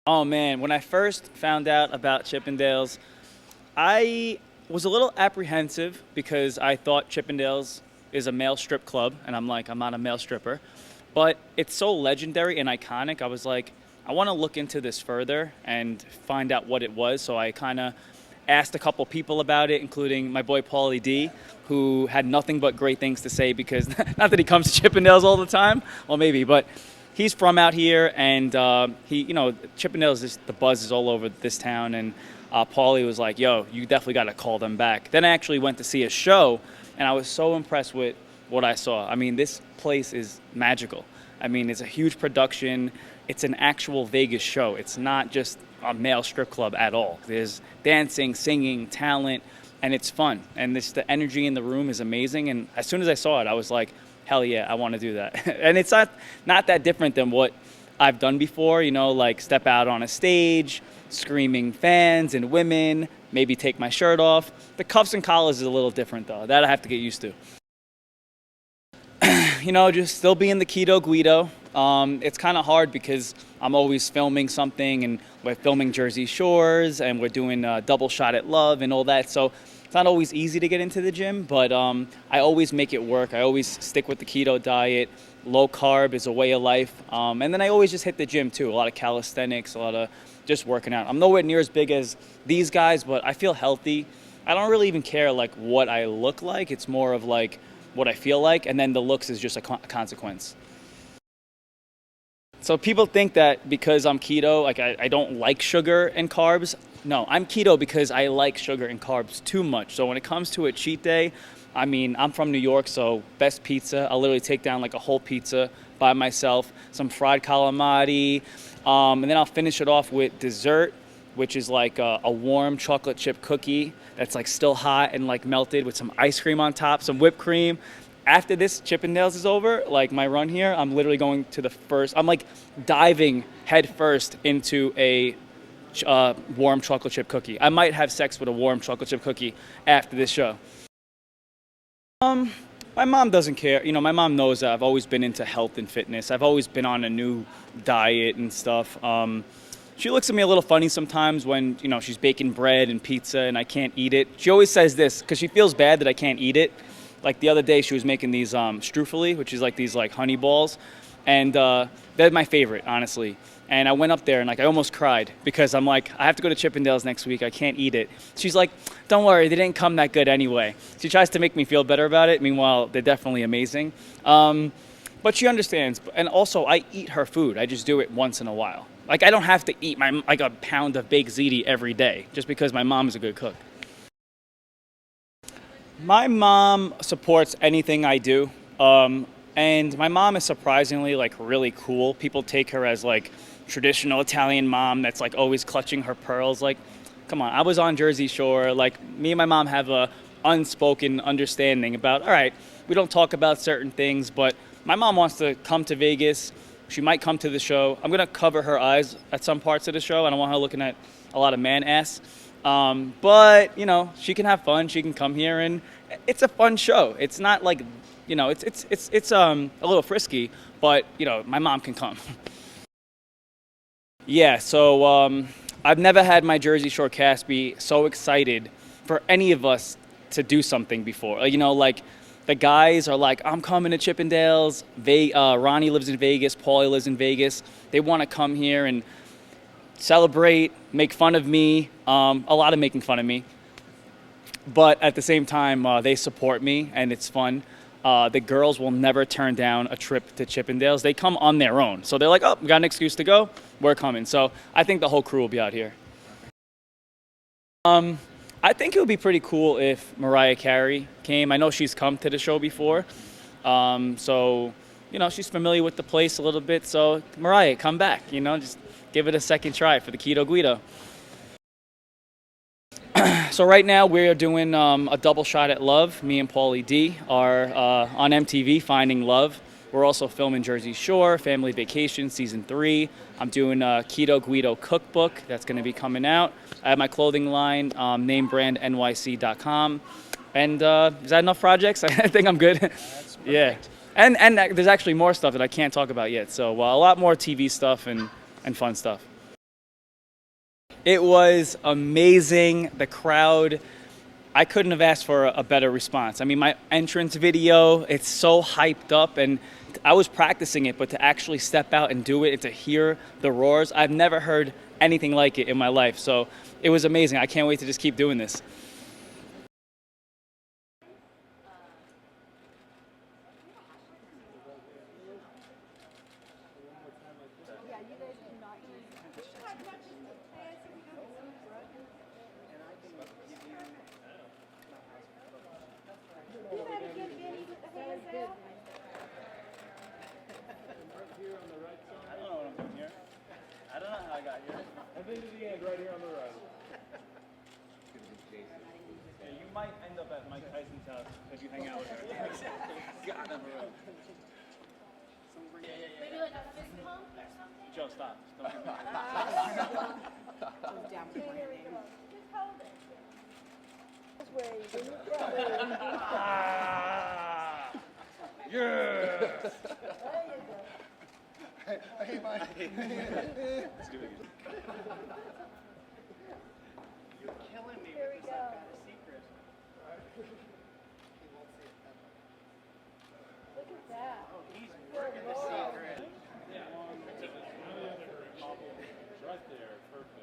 Oh man, when I first found out about Chippendales, I was a little apprehensive because I thought Chippendales is a male strip club, and I'm like, I'm not a male stripper. But it's so legendary and iconic. I was like, I want to look into this further and find out what it was. So I kind of asked a couple people about it, including my boy Paulie D, who had nothing but great things to say because not that he comes to Chippendales all the time, well maybe, but he's from out here, and Chippendales, the buzz is all over this town, and Paulie was like, yo, you definitely got to call them back. Then I actually went to see a show, and I was so impressed with what I saw. I mean, this place is magical. I mean, it's a huge production. It's an actual Vegas show. It's not just a male strip club at all. There's dancing, singing, talent, and it's fun. And the energy in the room is amazing. And as soon as I saw it, I was like, hell yeah, I want to do that. And it's not that different than what I've done before, like step out on a stage, screaming fans and women, maybe take my shirt off. The cuffs and collars is a little different though. That I have to get used to. Just still being the Keto Guido. It's kind of hard because I'm always filming something, and we're filming Jersey Shores, and we're doing Double Shot at Love and all that. So it's not always easy to get into the gym, but I always make it work. I always stick with the keto diet. Low carb is a way of life. And then I always just hit the gym too. A lot of calisthenics, a lot of just working out. I'm nowhere near as big as these guys, but I feel healthy. I don't really even care like what I look like. It's more of like what I feel like, and then the looks is just a consequence. So people think that because I'm keto, like I don't like sugar and carbs. No, I'm keto because I like sugar and carbs too much. So when it comes to a cheat day, I mean, I'm from New York, so best pizza. I'll literally take down like a whole pizza by myself, some fried calamari, and then I'll finish it off with dessert, which is like a warm chocolate chip cookie that's like still hot and like melted with some ice cream on top, some whipped cream. After this Chippendales is over, like my run here, I'm literally going to I'm like diving head first into a warm chocolate chip cookie. I might have sex with a warm chocolate chip cookie after this show. My mom doesn't care. My mom knows that I've always been into health and fitness. I've always been on a new diet and stuff. She looks at me a little funny sometimes when, she's baking bread and pizza and I can't eat it. She always says this because she feels bad that I can't eat it. Like the other day, she was making these strufeli, which is like these like honey balls, and they're my favorite, honestly. And I went up there and like I almost cried because I'm like, I have to go to Chippendales next week. I can't eat it. She's like, don't worry, they didn't come that good anyway. She tries to make me feel better about it. Meanwhile, they're definitely amazing. But she understands. And also, I eat her food. I just do it once in a while. Like I don't have to eat like a pound of baked ziti every day just because my mom is a good cook. My mom supports anything I do, and my mom is surprisingly like really cool. People take her as like traditional Italian mom that's like always clutching her pearls. Like, come on, I was on Jersey Shore. Like me and my mom have a unspoken understanding about, all right, we don't talk about certain things, but my mom wants to come to Vegas. She might come to the show. I'm gonna cover her eyes at some parts of the show. I don't want her looking at a lot of man ass. But she can have fun. She can come here, and it's a fun show. It's not like, it's a little frisky, but my mom can come. Yeah. So I've never had my Jersey Shore cast be so excited for any of us to do something before. Like the guys are like, I'm coming to Chippendales. Ronnie lives in Vegas. Paulie lives in Vegas. They want to come here and celebrate, make fun of me, a lot of making fun of me. But at the same time, they support me, and it's fun. The girls will never turn down a trip to Chippendales. They come on their own. So they're like, oh, we got an excuse to go. We're coming. So I think the whole crew will be out here. I think it would be pretty cool if Mariah Carey came. I know she's come to the show before. So, she's familiar with the place a little bit. So Mariah, come back, just give it a second try for the Keto Guido. So right now we're doing a double shot at love. Me and Paulie D are on MTV Finding Love. We're also filming Jersey Shore, Family Vacation Season 3. I'm doing a Keto Guido cookbook that's going to be coming out. I have my clothing line, namebrandnyc.com. And is that enough projects? I think I'm good. Yeah. And there's actually more stuff that I can't talk about yet. So a lot more TV stuff and fun stuff. It was amazing. The crowd, I couldn't have asked for a better response. I mean, my entrance video, it's so hyped up, and I was practicing it, but to actually step out and do it and to hear the roars, I've never heard anything like it in my life. So it was amazing. I can't wait to just keep doing this. I don't know how I got here. I've been to the end right here on the right. Yeah, you might end up at Mike Tyson's house if you hang out with her. God, I'm around. Maybe like a fist pump or something? Joe, stop. Don't do that. Just hold it. Yes! Hey, Mike. Let's do it again. You're killing me Here with we this go. secret. He won't see it ever. Look at that. Oh, he's working the secret. Right there, perfect.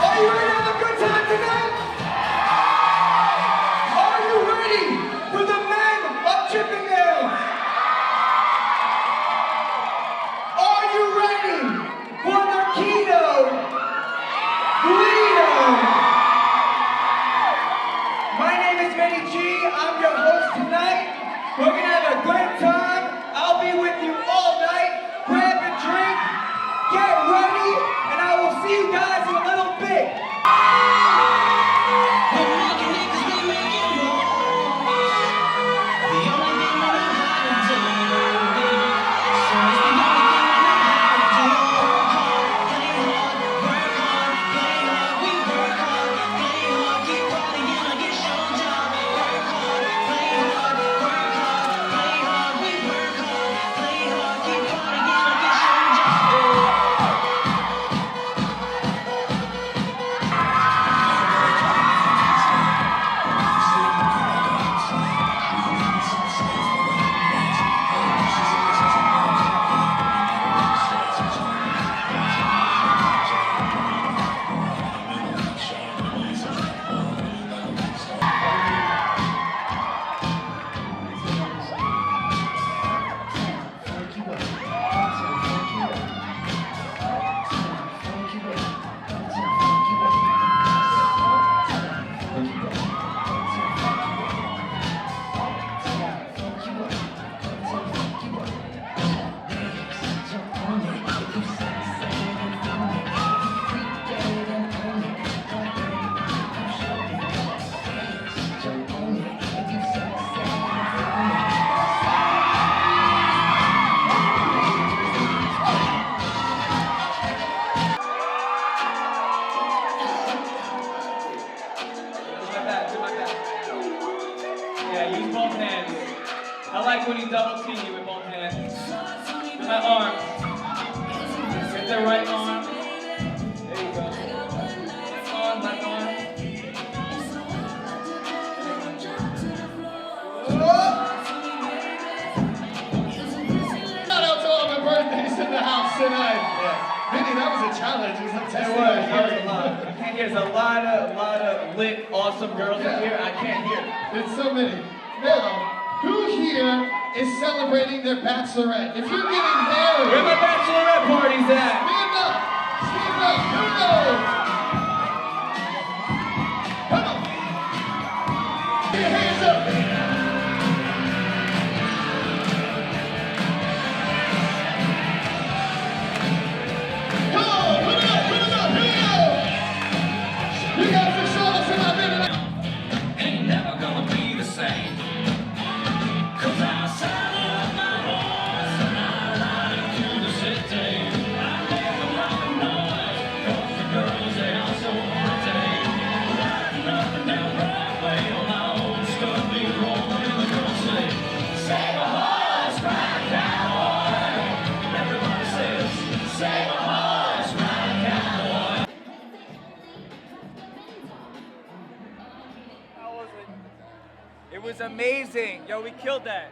Are you ready to have a good time tonight? Are you ready for the men of Chippendales? Are you ready for the Keto? My name is VINNY G. I'm your host tonight. We're gonna have a good time. I'll be with you all night. Grab a drink, get ready, and I will see you guys in a little bit. Yeah, use both hands. I like when you double team you with both hands. With my arm. With the right arm. There you go. Left arm, left arm. Shout out to all the birthdays in the house tonight. Vinny, that was a challenge. It was like That was a lot. I can't hear. There's a lot of lit, awesome girls in here. I can't hear. There's so many. Now, who here is celebrating their bachelorette. If you're getting married, Where my bachelorette parties at? stand up. Stand up. Who knows? Come on. Put your hands up. Come on. Put it up. Put it up. Here we go. You guys are showing us about it. Ain't never gonna be the same. 'Cause I saddle up my horse and I ride through the city. I make a lot of noise, 'cause the girls, they are so pretty. Riding up and down Broadway on my old stubby rolling in the country. Save a horse, ride cowboy. Everybody says, save a horse, ride cowboy. How was it? It was amazing. Yo, we killed that.